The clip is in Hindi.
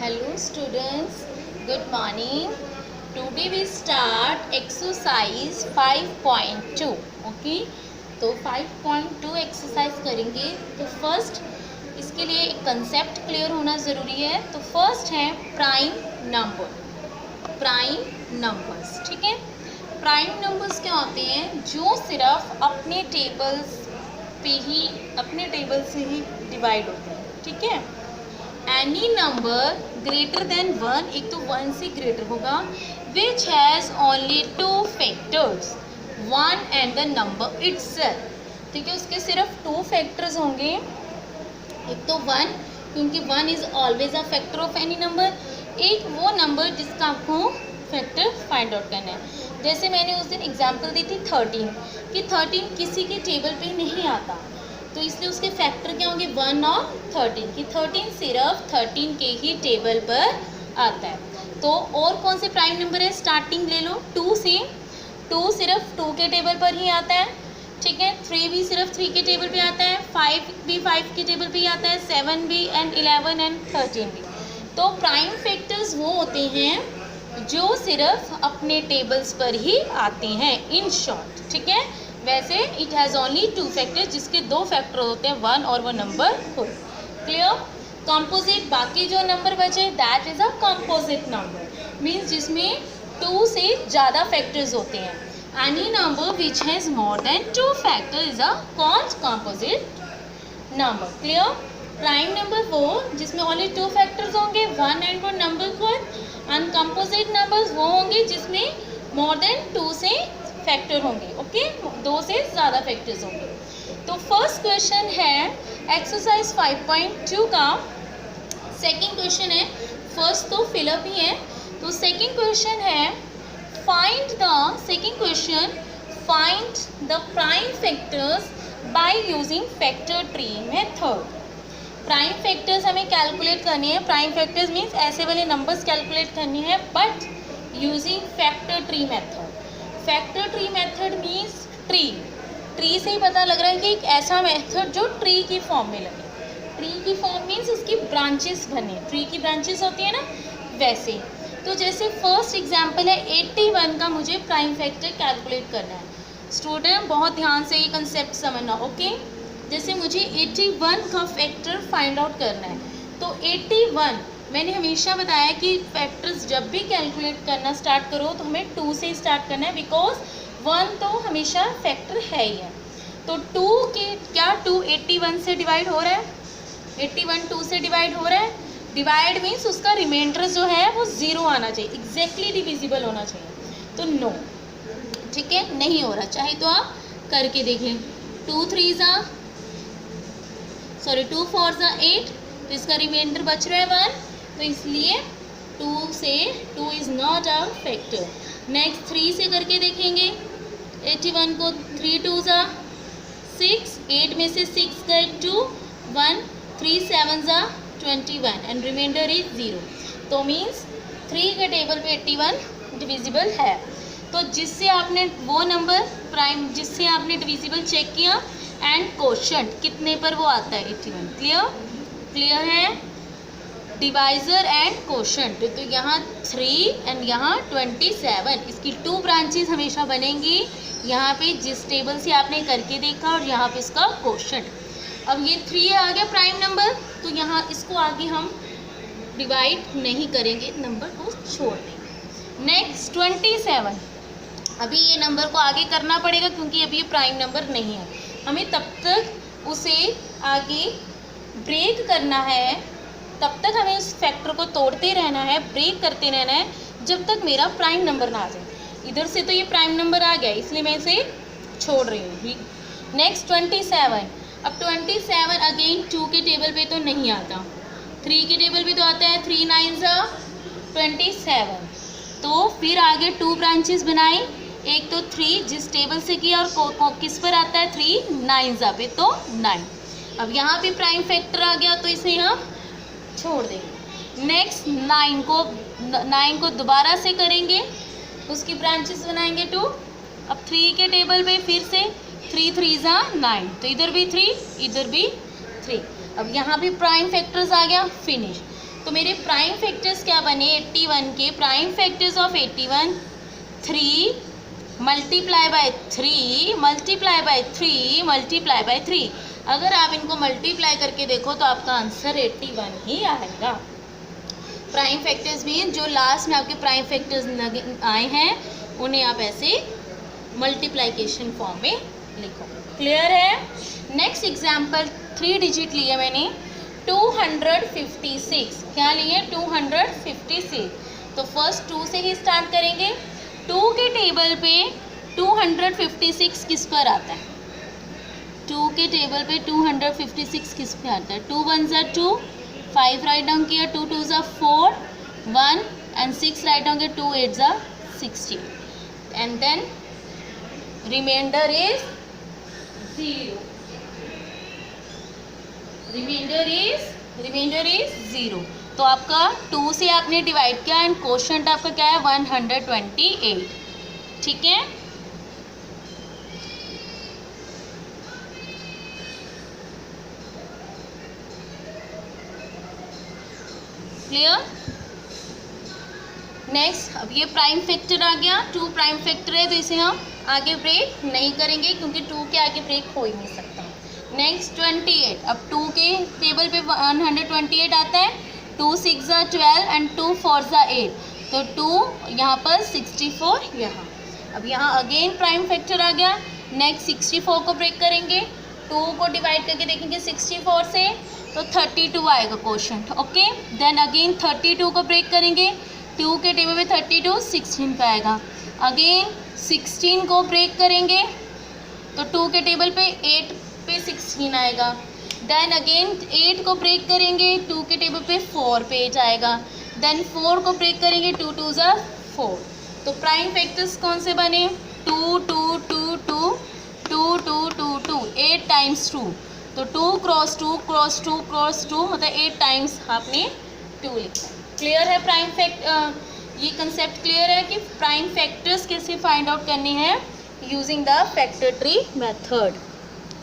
Hello students, good morning. Today we start exercise 5.2. Okay, तो 5.2 एक्सरसाइज करेंगे. तो फर्स्ट इसके लिए एक कंसेप्ट क्लियर होना ज़रूरी है. तो फर्स्ट है प्राइम नंबर. प्राइम नंबर्स, ठीक है. प्राइम नंबर्स क्या होते हैं? जो सिर्फ अपने टेबल से ही डिवाइड होते हैं, ठीक है. एनी नंबर ग्रेटर देन 1, एक तो 1 से ग्रेटर होगा, which has only 2 factors, 1 and the number itself. ठीक है, उसके सिर्फ 2 फैक्टर्स होंगे. एक तो 1, क्योंकि 1 is always a factor of any number. एक वो नंबर जिसका आपको फैक्टर फाइंड आउट करना है. जैसे मैंने उस दिन एग्जांपल दी थी 13, कि 13 किसी के टेबल पे नहीं आता, तो इसलिए उसके फैक्टर क्या होंगे? 1 और 13, कि 13 सिर्फ 13 के ही टेबल पर आता है. तो और कौन से प्राइम नंबर है? स्टार्टिंग ले लो 2 से. 2 सिर्फ 2 के टेबल पर ही आता है, ठीक है. 3 भी सिर्फ 3 के टेबल पे आता है, 5 भी 5 के टेबल पे ही आता है, 7 भी एंड 11 एंड 13 भी. तो प्राइम फैक्टर्स वो होते हैं जो सिर्फ अपने टेबल्स पर ही आते हैं, इन शॉर्ट, ठीक है. वैसे इट हैज़ ओनली 2 फैक्टर, जिसके 2 फैक्टर होते हैं 1 और वो नंबर हो. क्लियर. कंपोजिट, बाकी जो नंबर बचे that is a composite number, means जिसमें 2 से ज़्यादा फैक्टर्स होते हैं. Any number which has more than 2 factor is a called composite number. Clear. Prime number वो जिसमें ओनली 2 फैक्टर्स होंगे, 1 एंड वो number called. And composite numbers वो होंगे जिसमें मोर देन 2 से फैक्टर होंगे. ओके, 2 से ज़्यादा फैक्टर्स होंगे. तो फर्स्ट क्वेश्चन है एक्सरसाइज 5.2 का. सेकंड क्वेश्चन है, फर्स्ट तो फिलअप ही है. तो सेकंड क्वेश्चन है find the prime factors by using factor tree method. Prime factors हमें कैलकुलेट करनी है. प्राइम फैक्टर्स मीन्स ऐसे वाले नंबर्स कैलकुलेट करनी है, but using factor tree method. Factor tree method means tree से ही पता लग रहा है कि एक ऐसा मेथड जो ट्री की फॉर्म में लगे. ट्री की फॉर्म मीन्स उसकी ब्रांचेस बने, ट्री की ब्रांचेस होती है ना, वैसे. तो जैसे फर्स्ट एग्जांपल है 81 का मुझे प्राइम फैक्टर कैलकुलेट करना है. स्टूडेंट बहुत ध्यान से ये कंसेप्ट समझना. ओके, जैसे मुझे 81 का फैक्टर फाइंड आउट करना है. तो 81 मैंने हमेशा बताया कि फैक्टर्स जब भी कैलकुलेट करना स्टार्ट करो तो हमें 2 से स्टार्ट करना है, बिकॉज 1 तो हमेशा फैक्टर है ही है. तो 2 के क्या 2 81 से डिवाइड हो रहा है, 81 2 से डिवाइड हो रहा है. डिवाइड मीन्स उसका रिमाइंडर जो है वो 0 आना चाहिए, एग्जैक्टली डिविजिबल होना चाहिए. तो नो, ठीक है, नहीं हो रहा. चाहे तो आप करके देखें. 2 4 8, तो इसका रिमाइंडर बच रहा है 1, तो इसलिए 2 से 2 is not a factor. Next 3 से करके देखेंगे. 81 को 3 2 6, 8 में से 6 गए 2, 1, 3 7 21 एंड रिमाइंडर इज 0. तो मीन्स 3 के टेबल पे 81 डिविजिबल है. तो जिससे आपने वो नंबर प्राइम जिससे आपने डिविजिबल चेक किया एंड कोशंट कितने पर वो आता है 81. क्लियर है. डिवाइज़र एंड कोशंट, तो यहाँ 3 एंड यहाँ 27, इसकी 2 ब्रांचेस हमेशा बनेंगी. यहाँ पे जिस टेबल से आपने करके देखा और यहाँ पे इसका कोशंट. अब ये 3 आ गया प्राइम नंबर, तो यहाँ इसको आगे हम डिवाइड नहीं करेंगे, नंबर को छोड़ देंगे. नेक्स्ट 27, अभी ये नंबर को आगे करना पड़ेगा क्योंकि अभी ये प्राइम नंबर नहीं है. हमें तब तक उसे आगे ब्रेक करना है, तब तक हमें उस फैक्टर को तोड़ते रहना है, ब्रेक करते रहना है, जब तक मेरा प्राइम नंबर ना आ जाए. इधर से तो ये प्राइम नंबर आ गया, इसलिए मैं इसे छोड़ रही हूँ. नेक्स्ट 27. अब 27 अगेन 2 के टेबल पे तो नहीं आता, 3 के टेबल पे तो आता है. 3 9 27. तो फिर आगे 2 ब्रांचेस बनाए. एक तो 3 जिस टेबल से किया और किस पर आता है 3 9 पे, तो 9. अब यहाँ पे प्राइम फैक्टर आ गया, तो इसे हम छोड़ देंगे. नेक्स्ट 9 को दोबारा से करेंगे, उसकी ब्रांचेस बनाएंगे 2. अब 3 के टेबल पे फिर से 3 3 9, तो इधर भी 3 इधर भी 3. अब यहाँ भी प्राइम फैक्टर्स आ गया, फिनिश. तो मेरे प्राइम फैक्टर्स क्या बने 81 के? Prime factors of 81 3 multiply by 3 multiply by 3 multiply by 3। अगर आप इनको मल्टीप्लाई करके देखो तो आपका आंसर 81 ही आएगा। प्राइम फैक्टर्स भी जो लास्ट में आपके प्राइम फैक्टर्स आए हैं उन्हें आप ऐसे मल्टीप्लिकेशन फॉर्म में लिखो। क्लियर है? नेक्स्ट एग्जाम्पल 3 डिजिट लिए मैंने 256। क्या लिए? 256। तो फर्स्ट 2 से ही स्टार्ट करेंगे। 2 के टेबल पे 256 किस पर आता है? 2 के टेबल पे 256 किस पे आता है? 2 1 ज़ा 2, 5 राइट डाउन किया, 2 2 ज़ा 4, 1 एंड 6 राइट डाउन किया, 2 8 ज़ा 16 and then remainder is 0। Remainder is 0। तो आपका 2 से आपने डिवाइड किया एंड क्वोशंट आपका क्या है 128। ठीक है? क्लियर? नेक्स्ट अब ये प्राइम फैक्टर आ गया। 2 प्राइम फैक्टर है तो इसे हम आगे ब्रेक नहीं करेंगे क्योंकि 2 के आगे ब्रेक हो ही नहीं सकता। नेक्स्ट 28। अब 2 के टेबल पे 128 आता है। 2 6 ज़ा 12 एंड 2 4 ज़ा 8। तो 2 यहाँ पर 64 यहाँ। अब यहाँ अगेन प्राइम फैक्टर आ गया। नेक्स्ट 64 को ब्रेक करेंगे। 2 को डिवाइड करके देखेंगे 64 से तो 32 आएगा क्वोशंट। ओके, देन अगेन 32 को ब्रेक करेंगे। 2 के टेबल पे 32 16 पे आएगा। अगेन 16 को ब्रेक करेंगे तो 2 के टेबल पे 8 पे 16 आएगा। देन अगेन 8 को ब्रेक करेंगे 2 के टेबल पे 4 पे जाएगा। देन 4 को ब्रेक करेंगे 2 2 ज़ा 4। तो प्राइम फैक्टर्स कौन से बने? 2 2 2 2 2 2 2 2 8 टाइम्स 2। तो 2 क्रॉस 2 क्रॉस 2 क्रॉस 2 मतलब 8 टाइम्स आपने 2 लिखा। क्लियर है? प्राइम फैक्ट ये कंसेप्ट क्लियर है कि प्राइम फैक्टर्स कैसे फाइंड आउट करने हैं using the factor tree method.